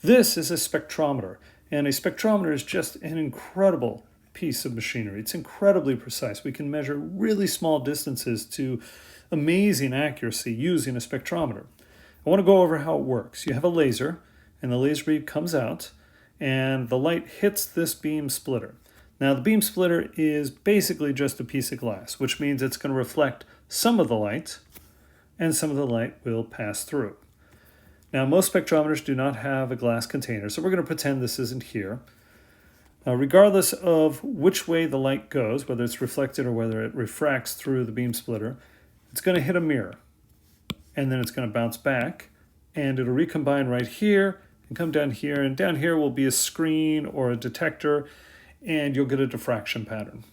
This is a spectrometer, and a spectrometer is just an incredible piece of machinery. It's incredibly precise. We can measure really small distances to amazing accuracy using a spectrometer. I want to go over how it works. You have a laser, and the laser beam comes out, and the light hits this beam splitter. Now, the beam splitter is basically just a piece of glass, which means it's going to reflect some of the light, and some of the light will pass through. Now, most spectrometers do not have a glass container, so we're going to pretend this isn't here. Regardless of which way the light goes, whether it's reflected or whether it refracts through the beam splitter, it's going to hit a mirror, and then it's going to bounce back, and it'll recombine right here and come down here, and down here will be a screen or a detector, and you'll get a diffraction pattern.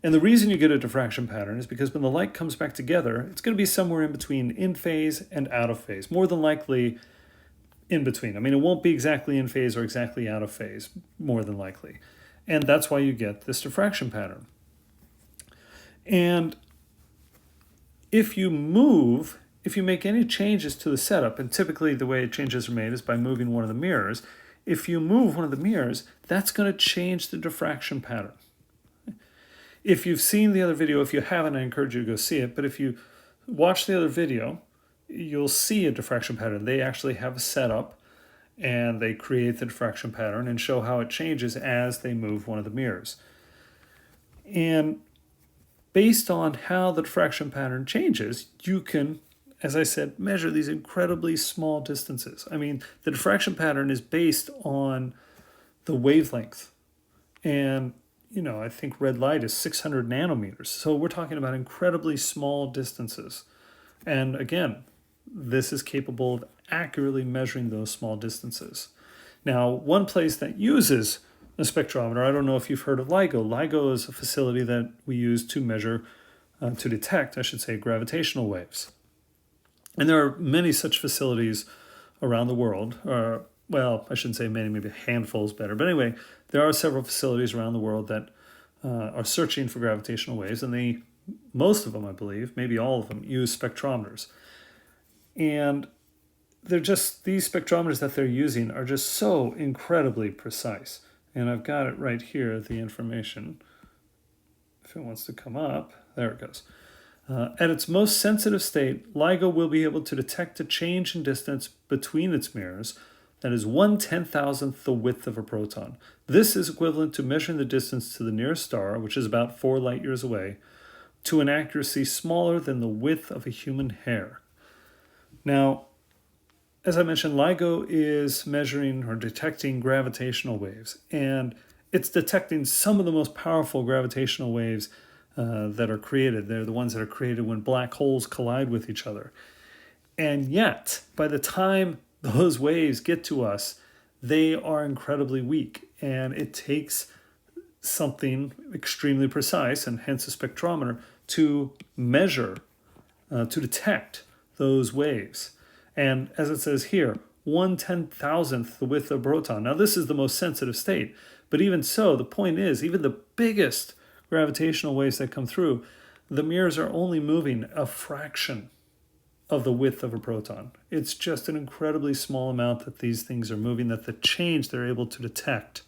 And the reason you get a diffraction pattern is because when the light comes back together, it's going to be somewhere in between in phase and out of phase, more than likely in between. I mean, it won't be exactly in phase or exactly out of phase, more than likely. And that's why you get this diffraction pattern. And if you make any changes to the setup, and typically the way changes are made is by moving one of the mirrors, if you move one of the mirrors, that's going to change the diffraction pattern. If you've seen the other video, if you haven't, I encourage you to go see it, but if you watch the other video, you'll see a diffraction pattern. They actually have a setup, and they create the diffraction pattern and show how it changes as they move one of the mirrors. And based on how the diffraction pattern changes, you can, as I said, measure these incredibly small distances. I mean, the diffraction pattern is based on the wavelength. And, I think red light is 600 nanometers. So we're talking about incredibly small distances. And again, this is capable of accurately measuring those small distances. Now, one place that uses a spectrometer, I don't know if you've heard of LIGO. LIGO is a facility that we use to measure, to detect, I should say, gravitational waves. And there are many such facilities around the world. Well, I shouldn't say many, maybe a handful is better. But anyway, there are several facilities around the world that are searching for gravitational waves, and most of them, I believe, maybe all of them, use spectrometers. And these spectrometers that they're using are just so incredibly precise. And I've got it right here, the information. If it wants to come up, there it goes. At its most sensitive state, LIGO will be able to detect a change in distance between its mirrors that is 1/10,000th the width of a proton. This is equivalent to measuring the distance to the nearest star, which is about 4 light years away, to an accuracy smaller than the width of a human hair. Now, as I mentioned, LIGO is measuring or detecting gravitational waves, and it's detecting some of the most powerful gravitational waves that are created. They're the ones that are created when black holes collide with each other. And yet, by the time those waves get to us, they are incredibly weak, and it takes something extremely precise, and hence a spectrometer, to measure, to detect those waves. And as it says here, 1/10,000th the width of a proton. Now, this is the most sensitive state, but even so, the point is, even the biggest gravitational waves that come through, the mirrors are only moving a fraction of the width of a proton. It's just an incredibly small amount that these things are moving, that the change they're able to detect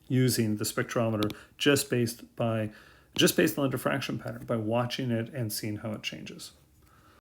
using the spectrometer just based on the diffraction pattern, by watching it and seeing how it changes.